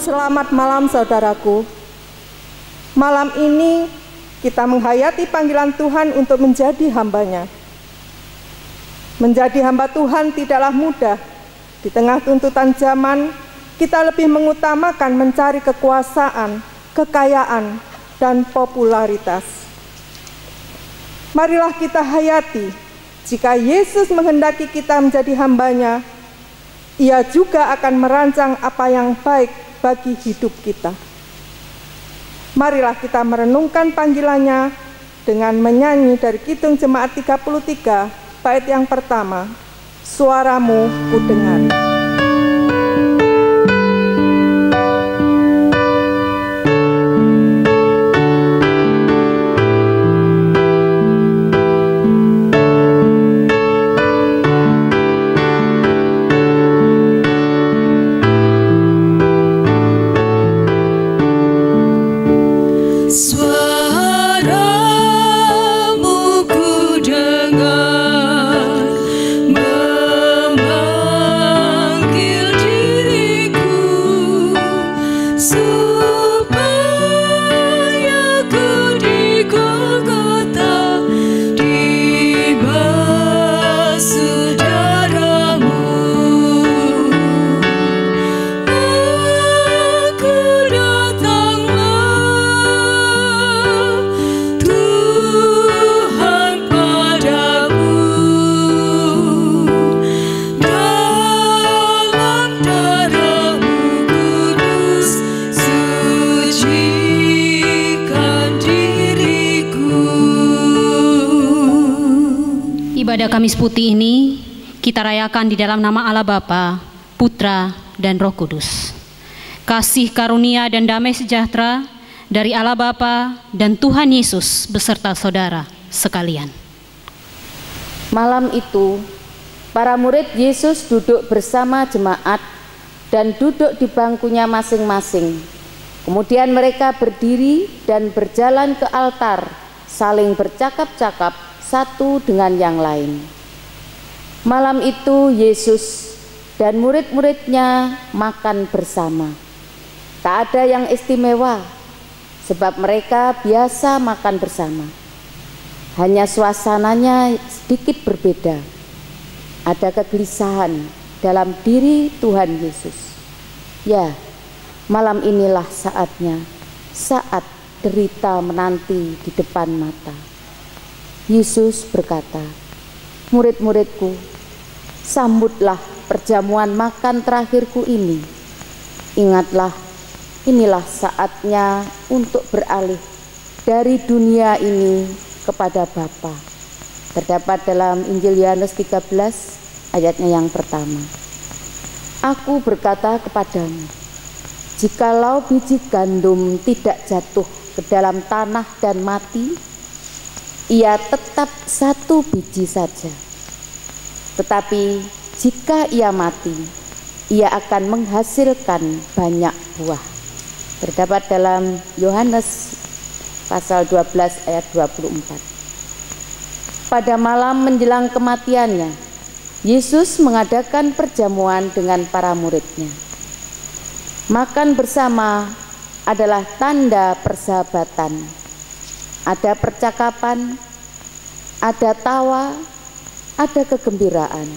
Selamat malam saudaraku. Malam ini kita menghayati panggilan Tuhan untuk menjadi hamba-Nya. Menjadi hamba Tuhan tidaklah mudah. Di tengah tuntutan zaman, kita lebih mengutamakan mencari kekuasaan, kekayaan, dan popularitas. Marilah kita hayati, jika Yesus menghendaki kita menjadi hamba-Nya, Ia juga akan merancang apa yang baik bagi hidup kita. Marilah kita merenungkan panggilannya dengan menyanyi dari Kidung Jemaat 33, bait yang pertama, Suaramu ku dengar. Ibadah Kamis Putih ini kita rayakan di dalam nama Allah Bapa, Putra, dan Roh Kudus. Kasih karunia dan damai sejahtera dari Allah Bapa dan Tuhan Yesus beserta saudara sekalian. Malam itu, para murid Yesus duduk bersama jemaat dan duduk di bangkunya masing-masing. Kemudian mereka berdiri dan berjalan ke altar, saling bercakap-cakap satu dengan yang lain. Malam itu Yesus dan murid-muridnya makan bersama. Tak ada yang istimewa, sebab mereka biasa makan bersama. Hanya suasananya sedikit berbeda. Ada kegelisahan dalam diri Tuhan Yesus. Ya, malam inilah saatnya, saat derita menanti di depan mata. Yesus berkata, murid-muridku, sambutlah perjamuan makan terakhirku ini. Ingatlah, inilah saatnya untuk beralih dari dunia ini kepada Bapa. Terdapat dalam Injil Yohanes 13 ayatnya yang pertama. Aku berkata kepadamu, jikalau biji gandum tidak jatuh ke dalam tanah dan mati, ia tetap satu biji saja. Tetapi jika ia mati, ia akan menghasilkan banyak buah. Terdapat dalam Yohanes pasal 12 ayat 24. Pada malam menjelang kematiannya, Yesus mengadakan perjamuan dengan para muridnya. Makan bersama adalah tanda persahabatan. Ada percakapan, ada tawa, ada kegembiraan.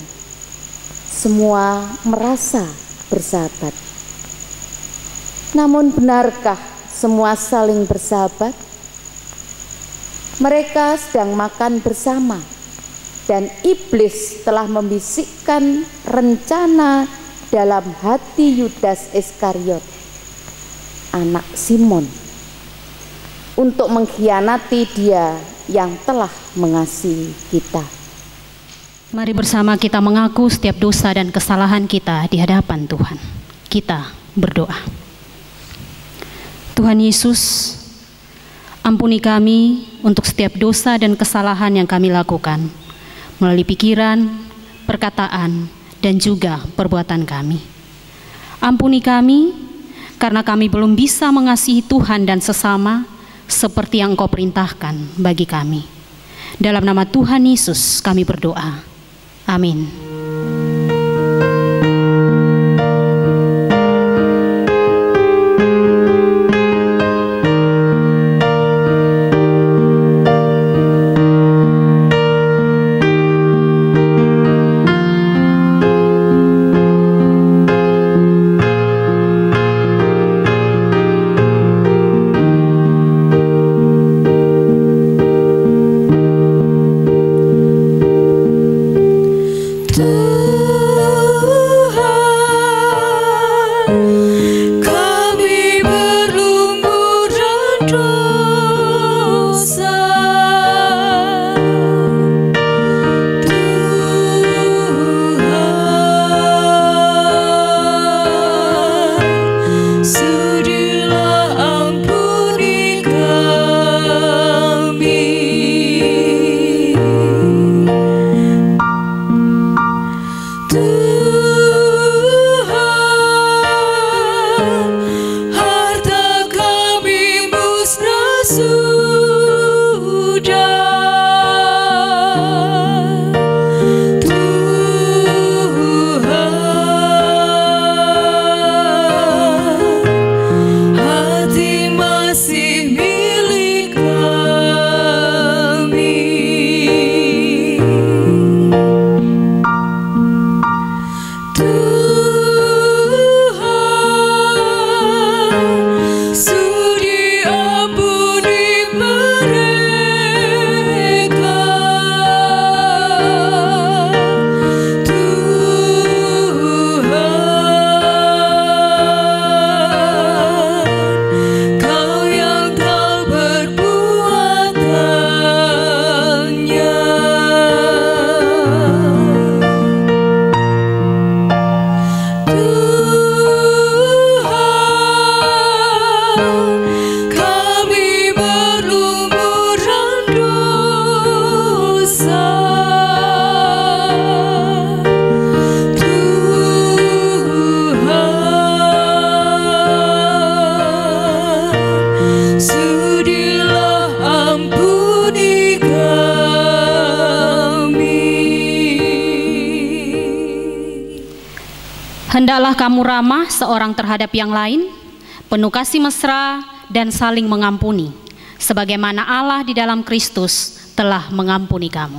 Semua merasa bersahabat. Namun benarkah semua saling bersahabat? Mereka sedang makan bersama dan iblis telah membisikkan rencana dalam hati Yudas Iskariot, anak Simon, untuk mengkhianati Dia yang telah mengasihi kita. Mari bersama kita mengaku setiap dosa dan kesalahan kita di hadapan Tuhan. Kita berdoa. Tuhan Yesus, ampuni kami untuk setiap dosa dan kesalahan yang kami lakukan melalui pikiran, perkataan, dan juga perbuatan kami. Ampuni kami karena kami belum bisa mengasihi Tuhan dan sesama seperti yang Engkau perintahkan bagi kami. Dalam nama Tuhan Yesus kami berdoa. Amin. Hendaklah kamu ramah seorang terhadap yang lain, penuh kasih mesra dan saling mengampuni, sebagaimana Allah di dalam Kristus telah mengampuni kamu.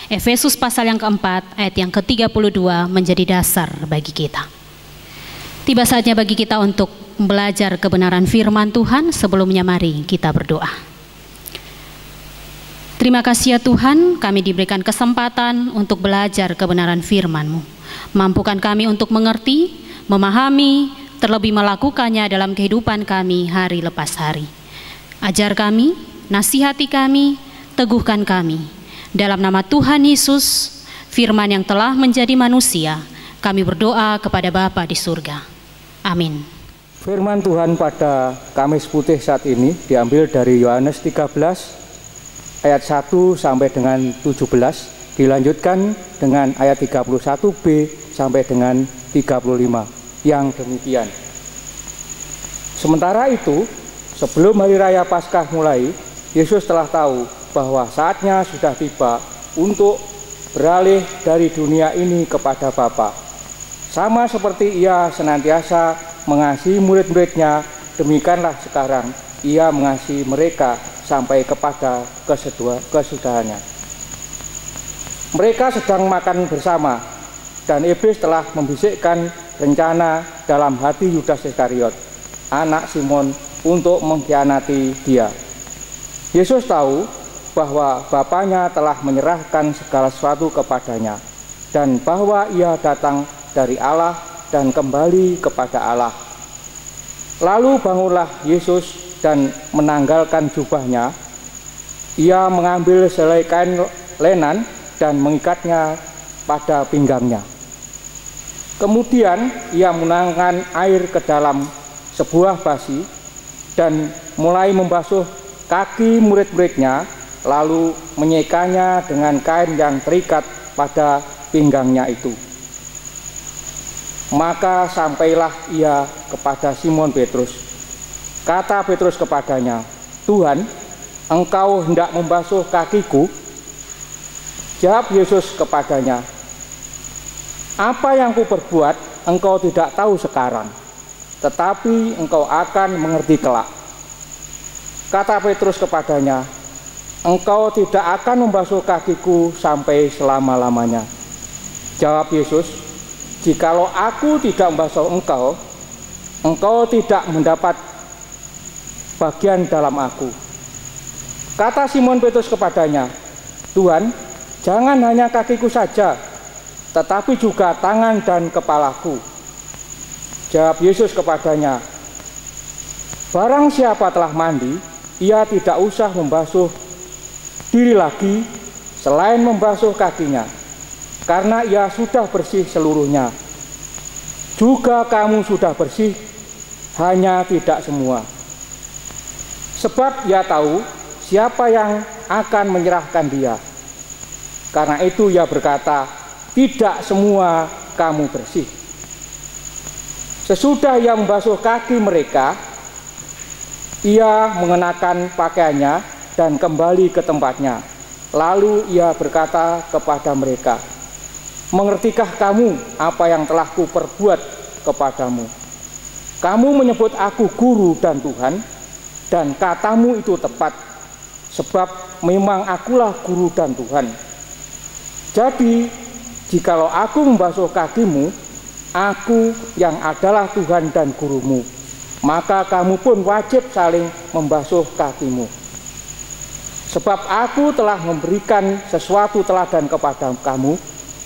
Efesus pasal yang keempat ayat yang ke-32 menjadi dasar bagi kita. Tiba saatnya bagi kita untuk belajar kebenaran firman Tuhan. Sebelumnya mari kita berdoa. Terima kasih ya Tuhan, kami diberikan kesempatan untuk belajar kebenaran firman-Mu. Mampukan kami untuk mengerti, memahami, terlebih melakukannya dalam kehidupan kami hari lepas hari. Ajar kami, nasihati kami, teguhkan kami. Dalam nama Tuhan Yesus, firman yang telah menjadi manusia, kami berdoa kepada Bapa di surga. Amin. Firman Tuhan pada Kamis Putih saat ini diambil dari Yohanes 13 ayat 1 sampai dengan 17. Dilanjutkan dengan ayat 31b sampai dengan 35 yang demikian. Sementara itu, sebelum hari raya Paskah mulai, Yesus telah tahu bahwa saatnya sudah tiba untuk beralih dari dunia ini kepada Bapa. Sama seperti Ia senantiasa mengasihi murid-muridnya, demikianlah sekarang Ia mengasihi mereka sampai kepada kesudahannya. Mereka sedang makan bersama, dan iblis telah membisikkan rencana dalam hati Yudas Iskariot, anak Simon, untuk mengkhianati Dia. Yesus tahu bahwa Bapanya telah menyerahkan segala sesuatu kepadanya, dan bahwa Ia datang dari Allah dan kembali kepada Allah. Lalu bangunlah Yesus dan menanggalkan jubahnya. Ia mengambil selai kain lenan dan mengikatnya pada pinggangnya. Kemudian ia menuangkan air ke dalam sebuah basi dan mulai membasuh kaki murid-muridnya, lalu menyekanya dengan kain yang terikat pada pinggangnya itu. Maka sampailah ia kepada Simon Petrus. Kata Petrus kepadanya, "Tuhan, Engkau hendak membasuh kakiku?" Jawab Yesus kepadanya, "Apa yang kuperbuat engkau tidak tahu sekarang, tetapi engkau akan mengerti kelak." Kata Petrus kepadanya, "Engkau tidak akan membasuh kakiku sampai selama-lamanya." Jawab Yesus, "Jikalau aku tidak membasuh engkau, engkau tidak mendapat bagian dalam aku." Kata Simon Petrus kepadanya, "Tuhan, jangan hanya kakiku saja, tetapi juga tangan dan kepalaku." Jawab Yesus kepadanya, "Barang siapa telah mandi, ia tidak usah membasuh diri lagi selain membasuh kakinya, karena ia sudah bersih seluruhnya. Juga kamu sudah bersih, hanya tidak semua." Sebab ia tahu siapa yang akan menyerahkan dia. Karena itu ia berkata, "Tidak semua kamu bersih." Sesudah ia membasuh kaki mereka, ia mengenakan pakaiannya dan kembali ke tempatnya. Lalu ia berkata kepada mereka, "Mengertikah kamu apa yang telah kuperbuat kepadamu? Kamu menyebut aku guru dan Tuhan, dan katamu itu tepat, sebab memang akulah guru dan Tuhan. Jadi, jikalau aku membasuh kakimu, aku yang adalah Tuhan dan gurumu, maka kamu pun wajib saling membasuh kakimu. Sebab aku telah memberikan sesuatu teladan kepada kamu,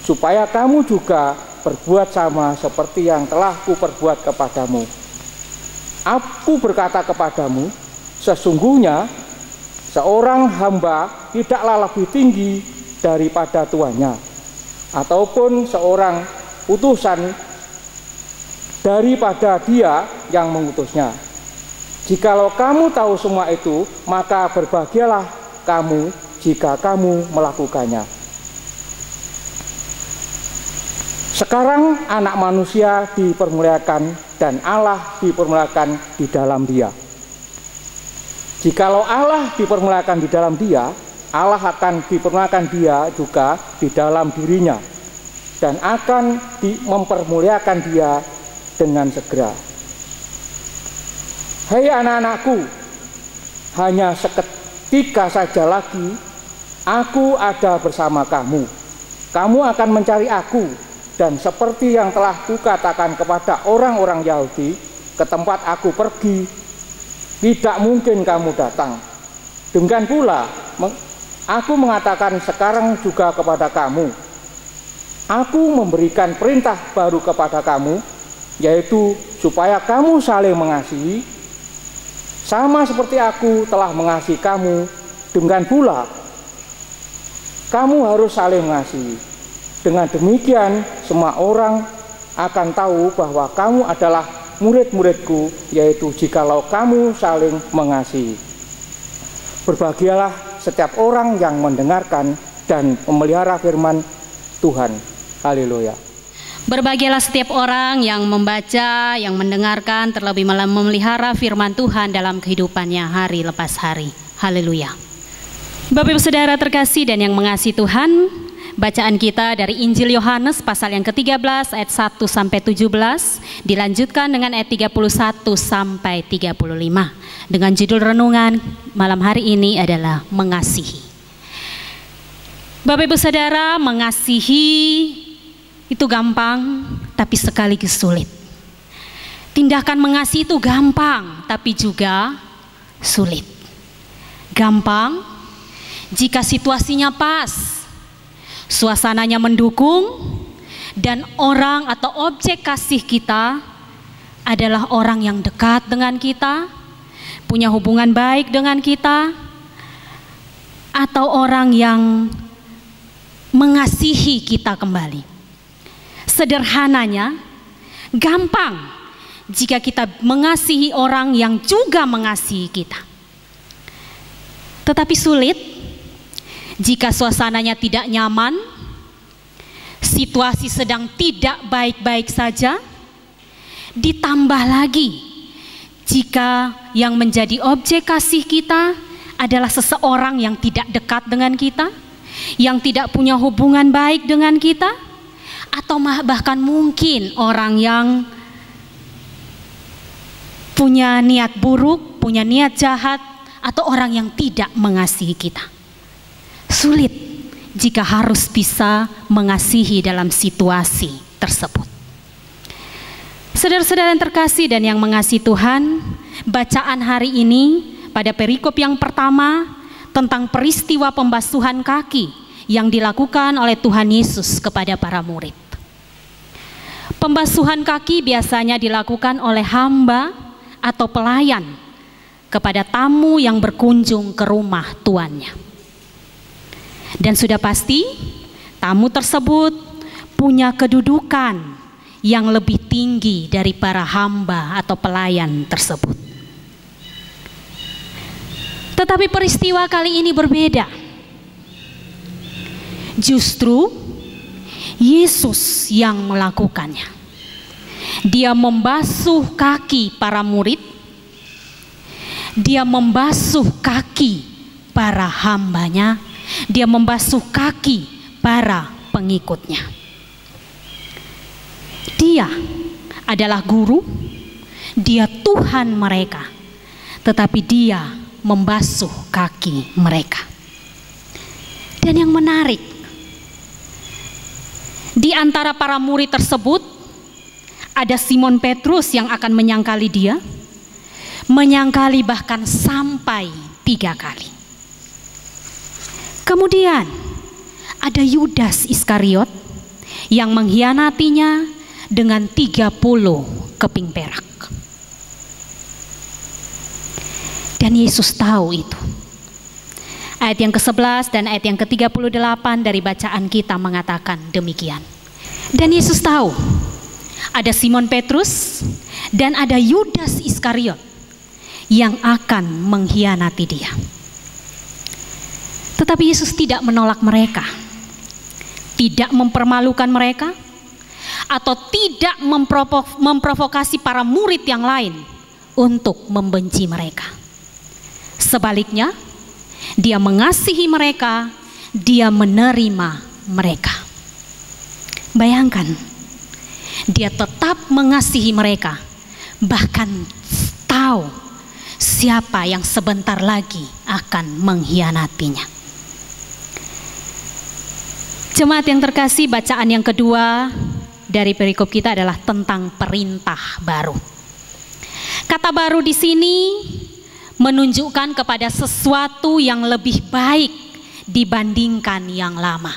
supaya kamu juga berbuat sama seperti yang telah kuperbuat kepadamu. Aku berkata kepadamu, sesungguhnya seorang hamba tidaklah lebih tinggi daripada tuannya, ataupun seorang utusan daripada dia yang mengutusnya. Jikalau kamu tahu semua itu, maka berbahagialah kamu jika kamu melakukannya. Sekarang anak manusia dipermuliakan dan Allah dipermuliakan di dalam dia. Jikalau Allah dipermuliakan di dalam dia, Allah akan dipermuliakan dia juga di dalam dirinya, dan akan mempermuliakan dia dengan segera. Hei anak-anakku, hanya seketika saja lagi aku ada bersama kamu. Kamu akan mencari aku, dan seperti yang telah kukatakan kepada orang-orang Yahudi, ke tempat aku pergi, tidak mungkin kamu datang. Demikian pula, aku mengatakan sekarang juga kepada kamu, aku memberikan perintah baru kepada kamu, yaitu supaya kamu saling mengasihi, sama seperti aku telah mengasihi kamu. Demikian pula, kamu harus saling mengasihi. Dengan demikian, semua orang akan tahu bahwa kamu adalah murid-muridku, yaitu jikalau kamu saling mengasihi. Berbahagialah setiap orang yang mendengarkan dan memelihara firman Tuhan. Haleluya. Berbahagialah setiap orang yang membaca, yang mendengarkan, terlebih malah memelihara firman Tuhan dalam kehidupannya hari lepas hari. Haleluya. Bapak Ibu Saudara terkasih dan yang mengasihi Tuhan, bacaan kita dari Injil Yohanes pasal yang ke-13 ayat 1 sampai 17 dilanjutkan dengan ayat 31 sampai 35 dengan judul renungan malam hari ini adalah mengasihi. Bapak Ibu Saudara, mengasihi itu gampang tapi sekaligus sulit. Tindakan mengasihi itu gampang tapi juga sulit. Gampang jika situasinya pas, suasananya mendukung, dan orang atau objek kasih kita adalah orang yang dekat dengan kita, punya hubungan baik dengan kita, atau orang yang mengasihi kita kembali. Sederhananya, gampang jika kita mengasihi orang yang juga mengasihi kita. Tetapi sulit jika suasananya tidak nyaman, situasi sedang tidak baik-baik saja, ditambah lagi jika yang menjadi objek kasih kita adalah seseorang yang tidak dekat dengan kita, yang tidak punya hubungan baik dengan kita, atau bahkan mungkin orang yang punya niat buruk, punya niat jahat, atau orang yang tidak mengasihi kita. Sulit jika harus bisa mengasihi dalam situasi tersebut. Saudara-saudara yang terkasih dan yang mengasihi Tuhan, bacaan hari ini pada perikop yang pertama tentang peristiwa pembasuhan kaki yang dilakukan oleh Tuhan Yesus kepada para murid. Pembasuhan kaki biasanya dilakukan oleh hamba atau pelayan kepada tamu yang berkunjung ke rumah tuannya. Dan sudah pasti tamu tersebut punya kedudukan yang lebih tinggi dari para hamba atau pelayan tersebut. Tetapi peristiwa kali ini berbeda. Justru Yesus yang melakukannya. Dia membasuh kaki para murid. Dia membasuh kaki para hambanya. Dia membasuh kaki para pengikutnya. Dia adalah guru, dia Tuhan mereka, tetapi dia membasuh kaki mereka. Dan yang menarik, di antara para murid tersebut ada Simon Petrus yang akan menyangkali dia, menyangkali bahkan sampai 3 kali. Kemudian ada Yudas Iskariot yang mengkhianatinya dengan 30 keping perak. Dan Yesus tahu itu. Ayat yang ke-11 dan ayat yang ke-38 dari bacaan kita mengatakan demikian. Dan Yesus tahu ada Simon Petrus dan ada Yudas Iskariot yang akan mengkhianati dia. Tetapi Yesus tidak menolak mereka, tidak mempermalukan mereka, atau tidak memprovokasi para murid yang lain untuk membenci mereka. Sebaliknya, dia mengasihi mereka, dia menerima mereka. Bayangkan, Dia tetap mengasihi mereka, bahkan tahu siapa yang sebentar lagi akan mengkhianatinya. Jemaat yang terkasih, bacaan yang kedua dari perikop kita adalah tentang perintah baru. Kata baru di sini menunjukkan kepada sesuatu yang lebih baik dibandingkan yang lama.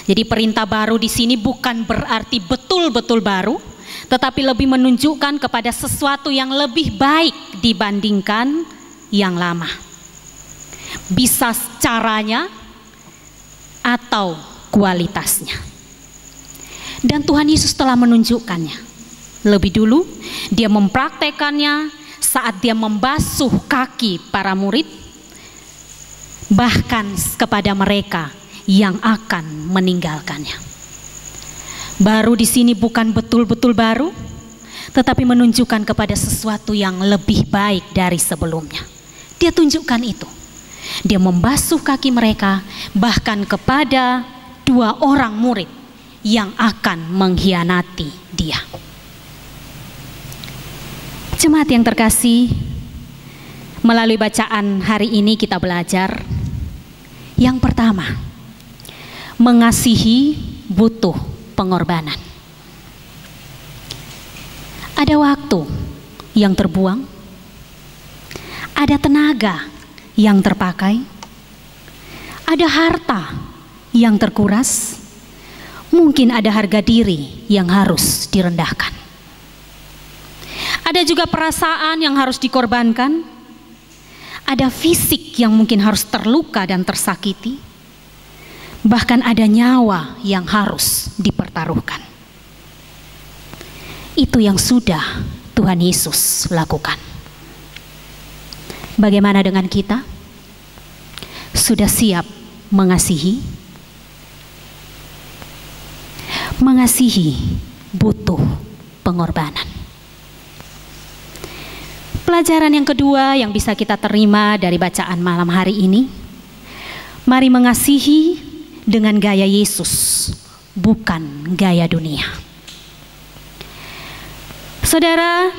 Jadi perintah baru di sini bukan berarti betul-betul baru, tetapi lebih menunjukkan kepada sesuatu yang lebih baik dibandingkan yang lama. Bisa caranya atau kualitasnya. Dan Tuhan Yesus telah menunjukkannya. Lebih dulu dia mempraktekannya saat dia membasuh kaki para murid, bahkan kepada mereka yang akan meninggalkannya. Baru di sini bukan betul-betul baru, tetapi menunjukkan kepada sesuatu yang lebih baik dari sebelumnya. Dia tunjukkan itu. Dia membasuh kaki mereka, bahkan kepada 2 orang murid yang akan mengkhianati dia. Jemaat yang terkasih, melalui bacaan hari ini kita belajar yang pertama, mengasihi butuh pengorbanan. Ada waktu yang terbuang, ada tenaga yang terpakai, ada harta yang terkuras, mungkin ada harga diri yang harus direndahkan. Ada juga perasaan yang harus dikorbankan, ada fisik yang mungkin harus terluka dan tersakiti, bahkan ada nyawa yang harus dipertaruhkan. Itu yang sudah Tuhan Yesus lakukan. Bagaimana dengan kita? Sudah siap mengasihi? Mengasihi butuh pengorbanan. Pelajaran yang kedua yang bisa kita terima dari bacaan malam hari ini, mari mengasihi dengan gaya Yesus, bukan gaya dunia. Saudara,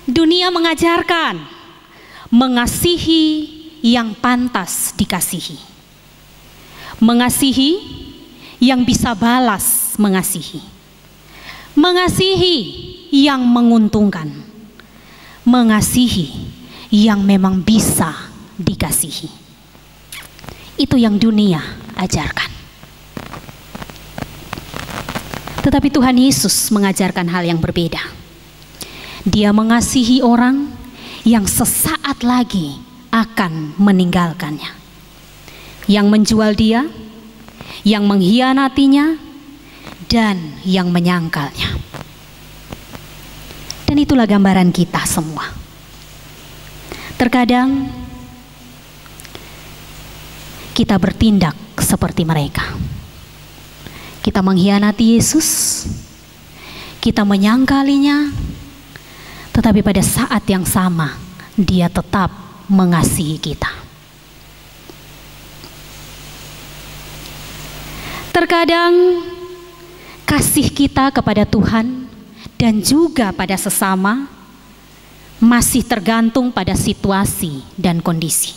dunia mengajarkan mengasihi yang pantas dikasihi, mengasihi yang bisa balas mengasihi, mengasihi yang menguntungkan, mengasihi yang memang bisa dikasihi. Itu yang dunia ajarkan. Tetapi Tuhan Yesus mengajarkan hal yang berbeda. Dia mengasihi orang yang sesaat lagi akan meninggalkannya, yang menjual dia, yang mengkhianatinya, dan yang menyangkalnya. Dan itulah gambaran kita semua. Terkadang kita bertindak seperti mereka. Kita mengkhianati Yesus, kita menyangkalinya, tetapi pada saat yang sama dia tetap mengasihi kita. Terkadang kasih kita kepada Tuhan dan juga pada sesama masih tergantung pada situasi dan kondisi.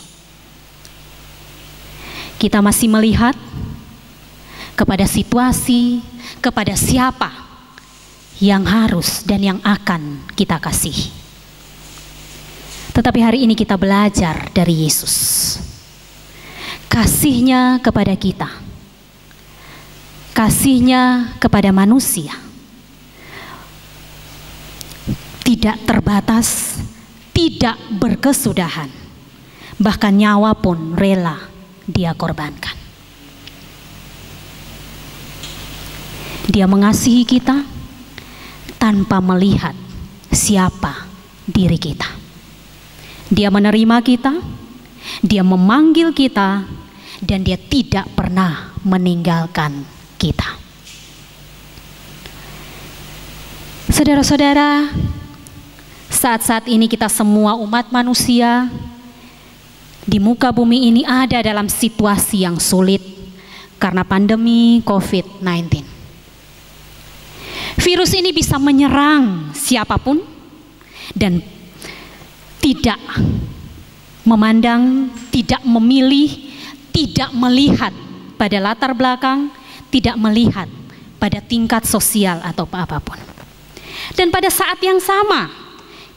Kita masih melihat kepada situasi, kepada siapa yang harus dan yang akan kita kasihi. Tetapi hari ini kita belajar dari Yesus. Kasihnya kepada kita, kasihnya kepada manusia, tidak terbatas, tidak berkesudahan, bahkan nyawa pun rela dia korbankan. Dia mengasihi kita tanpa melihat siapa diri kita. Dia menerima kita, dia memanggil kita, dan dia tidak pernah meninggalkan kita. Saudara-saudara, saat-saat ini kita semua umat manusia di muka bumi ini ada dalam situasi yang sulit karena pandemi COVID-19. Virus ini bisa menyerang siapapun dan tidak memandang, tidak memilih, tidak melihat pada latar belakang, tidak melihat pada tingkat sosial atau apapun. Dan pada saat yang sama,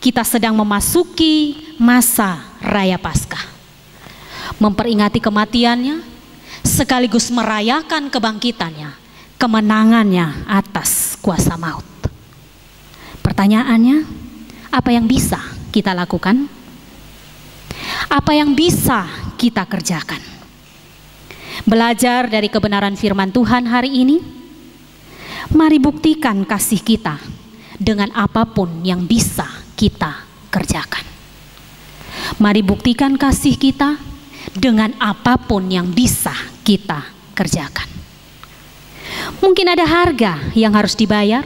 kita sedang memasuki masa Raya Paskah, memperingati kematiannya, sekaligus merayakan kebangkitannya, kemenangannya atas kuasa maut. Pertanyaannya, apa yang bisa kita lakukan? Apa yang bisa kita kerjakan? Belajar dari kebenaran firman Tuhan hari ini, mari buktikan kasih kita dengan apapun yang bisa kita kerjakan. Mari buktikan kasih kita dengan apapun yang bisa kita kerjakan. Mungkin ada harga yang harus dibayar,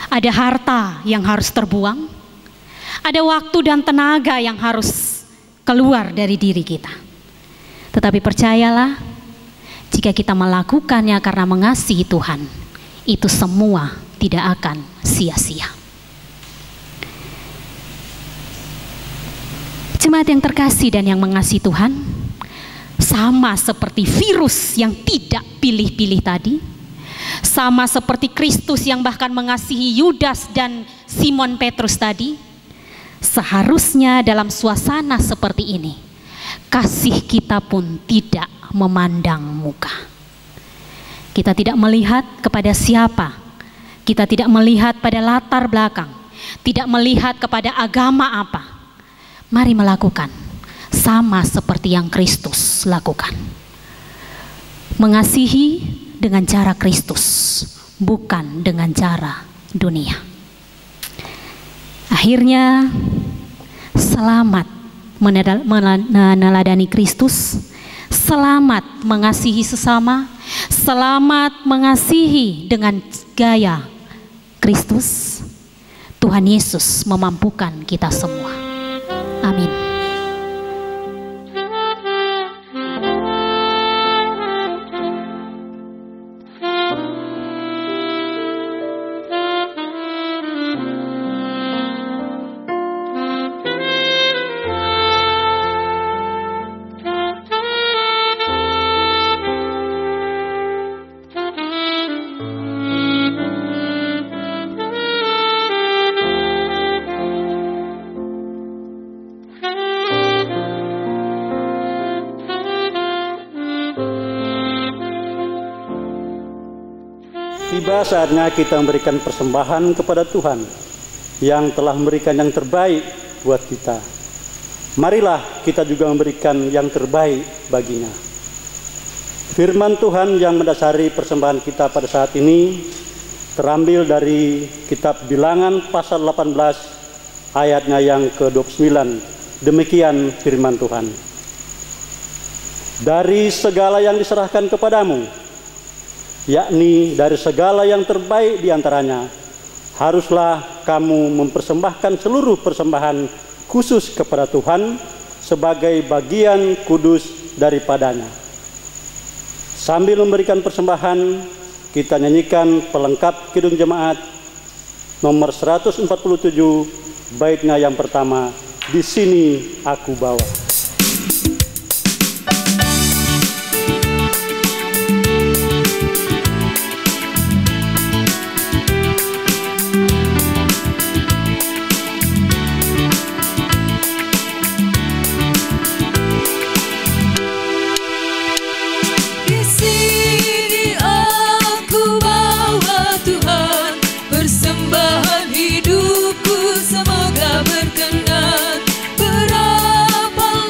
ada harta yang harus terbuang, ada waktu dan tenaga yang harus keluar dari diri kita. Tetapi percayalah, jika kita melakukannya karena mengasihi Tuhan, itu semua tidak akan sia-sia. Jemaat yang terkasih dan yang mengasihi Tuhan, sama seperti virus yang tidak pilih-pilih tadi, sama seperti Kristus yang bahkan mengasihi Yudas dan Simon Petrus tadi, seharusnya dalam suasana seperti ini, kasih kita pun tidak memandang muka. Kita tidak melihat kepada siapa, kita tidak melihat pada latar belakang, tidak melihat kepada agama apa. Mari melakukan sama seperti yang Kristus lakukan. Mengasihi dengan cara Kristus, bukan dengan cara dunia. Akhirnya, selamat meneladani Kristus, selamat mengasihi sesama, selamat mengasihi dengan gaya Kristus. Tuhan Yesus memampukan kita semua. Amin. Tiba saatnya kita memberikan persembahan kepada Tuhan yang telah memberikan yang terbaik buat kita. Marilah kita juga memberikan yang terbaik baginya. Firman Tuhan yang mendasari persembahan kita pada saat ini terambil dari kitab Bilangan pasal 18 ayatnya yang ke-29. Demikian firman Tuhan. Dari segala yang diserahkan kepadamu, yakni dari segala yang terbaik diantaranya, haruslah kamu mempersembahkan seluruh persembahan khusus kepada Tuhan sebagai bagian kudus daripadanya. Sambil memberikan persembahan, kita nyanyikan pelengkap Kidung Jemaat nomor 147, baitnya yang pertama, Di Sini Aku Bawa. Persembahan hidupku semoga berkenan. Berapa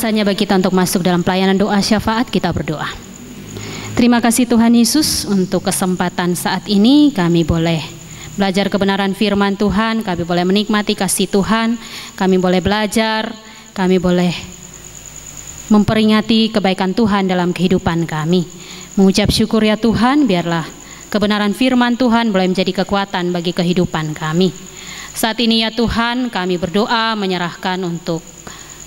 saatnya bagi kita untuk masuk dalam pelayanan doa syafaat. Kita berdoa. Terima kasih Tuhan Yesus untuk kesempatan saat ini kami boleh belajar kebenaran firman Tuhan, kami boleh menikmati kasih Tuhan, kami boleh belajar, kami boleh memperingati kebaikan Tuhan dalam kehidupan kami. Mengucap syukur ya Tuhan, biarlah kebenaran firman Tuhan boleh menjadi kekuatan bagi kehidupan kami. Saat ini ya Tuhan, kami berdoa menyerahkan untuk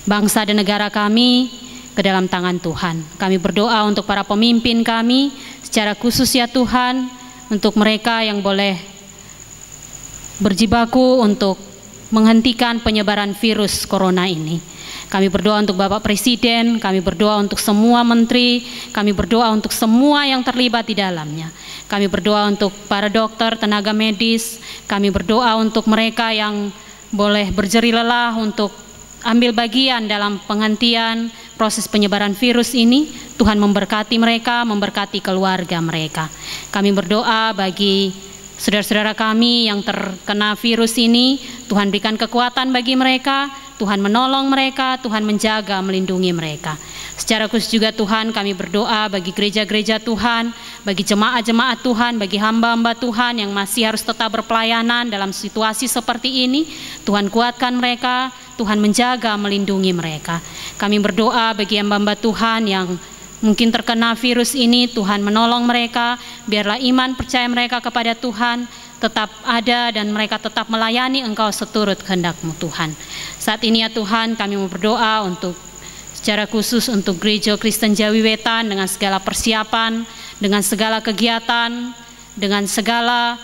bangsa dan negara kami ke dalam tangan Tuhan. Kami berdoa untuk para pemimpin kami, secara khusus ya Tuhan, untuk mereka yang boleh berjibaku untuk menghentikan penyebaran virus corona ini. Kami berdoa untuk Bapak Presiden, kami berdoa untuk semua menteri, kami berdoa untuk semua yang terlibat di dalamnya. Kami berdoa untuk para dokter, tenaga medis, kami berdoa untuk mereka yang boleh berjeri lelah untuk ambil bagian dalam penghentian proses penyebaran virus ini. Tuhan memberkati mereka, memberkati keluarga mereka. Kami berdoa bagi saudara-saudara kami yang terkena virus ini, Tuhan berikan kekuatan bagi mereka, Tuhan menolong mereka, Tuhan menjaga, melindungi mereka. Secara khusus juga Tuhan, kami berdoa bagi gereja-gereja Tuhan, bagi jemaat-jemaat Tuhan, bagi hamba-hamba Tuhan yang masih harus tetap berpelayanan dalam situasi seperti ini. Tuhan kuatkan mereka, Tuhan menjaga, melindungi mereka. Kami berdoa bagi hamba-hamba Tuhan yang mungkin terkena virus ini, Tuhan menolong mereka, biarlah iman percaya mereka kepada Tuhan tetap ada dan mereka tetap melayani Engkau seturut kehendak-Mu Tuhan. Saat ini ya Tuhan, kami mau berdoa untuk secara khusus untuk Gereja Kristen Jawi Wetan dengan segala persiapan, dengan segala kegiatan, dengan segala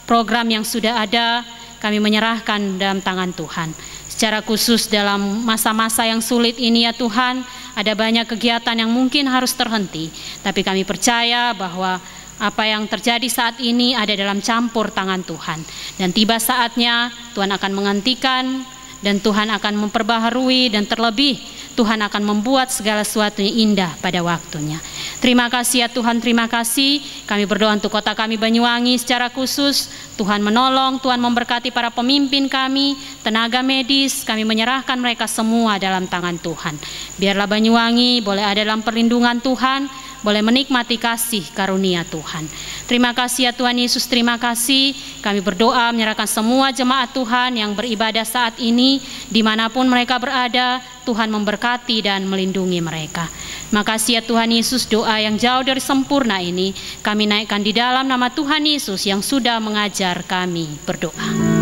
program yang sudah ada, kami menyerahkan dalam tangan Tuhan. Secara khusus dalam masa-masa yang sulit ini ya Tuhan, ada banyak kegiatan yang mungkin harus terhenti, tapi kami percaya bahwa apa yang terjadi saat ini ada dalam campur tangan Tuhan. Dan tiba saatnya Tuhan akan menghentikan dan Tuhan akan memperbaharui dan terlebih Tuhan akan membuat segala sesuatunya indah pada waktunya. Terima kasih ya Tuhan, terima kasih. Kami berdoa untuk kota kami Banyuwangi secara khusus. Tuhan menolong, Tuhan memberkati para pemimpin kami, tenaga medis, kami menyerahkan mereka semua dalam tangan Tuhan. Biarlah Banyuwangi boleh ada dalam perlindungan Tuhan, boleh menikmati kasih karunia Tuhan. Terima kasih ya Tuhan Yesus, terima kasih. Kami berdoa menyerahkan semua jemaat Tuhan yang beribadah saat ini, dimanapun mereka berada, Tuhan memberkati dan melindungi mereka. Makasih ya Tuhan Yesus, doa yang jauh dari sempurna ini kami naikkan di dalam nama Tuhan Yesus yang sudah mengajar kami berdoa.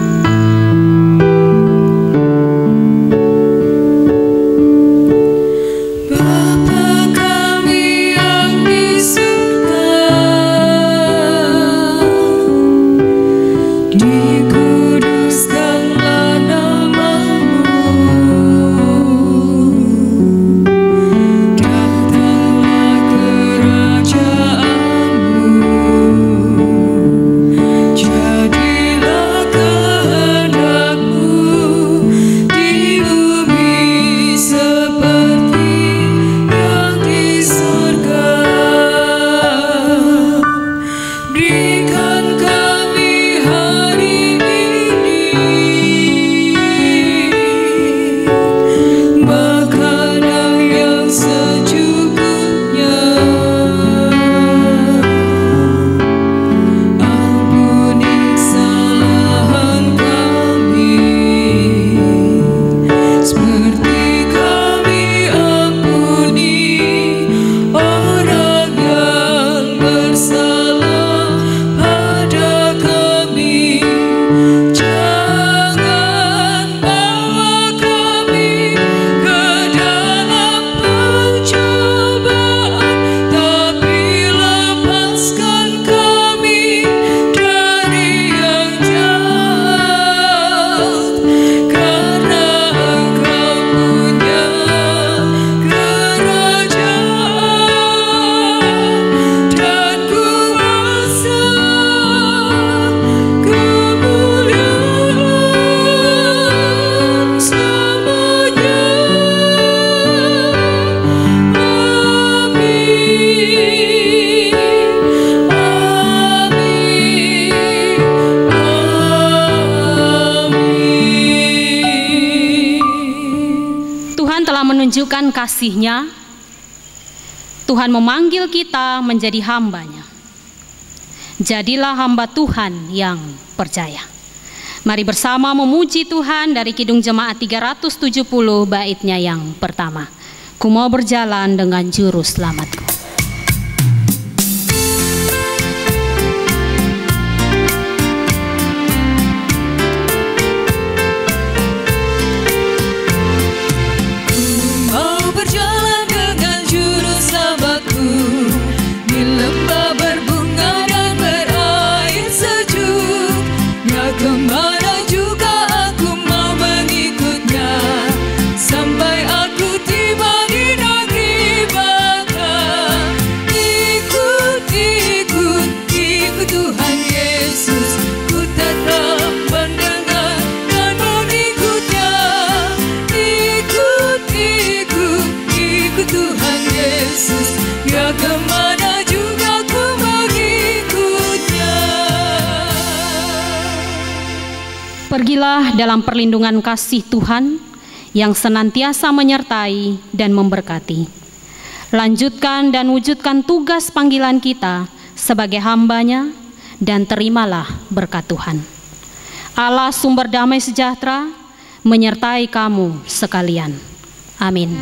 Jadilah menunjukkan kasih-Nya, Tuhan memanggil kita menjadi hamba-Nya. Jadilah hamba Tuhan yang percaya. Mari bersama memuji Tuhan dari Kidung Jemaat 370 baitnya yang pertama. Ku mau berjalan dengan juru selamatku. Pergilah dalam perlindungan kasih Tuhan yang senantiasa menyertai dan memberkati. Lanjutkan dan wujudkan tugas panggilan kita sebagai hamba-Nya dan terimalah berkat Tuhan. Allah sumber damai sejahtera menyertai kamu sekalian. Amin.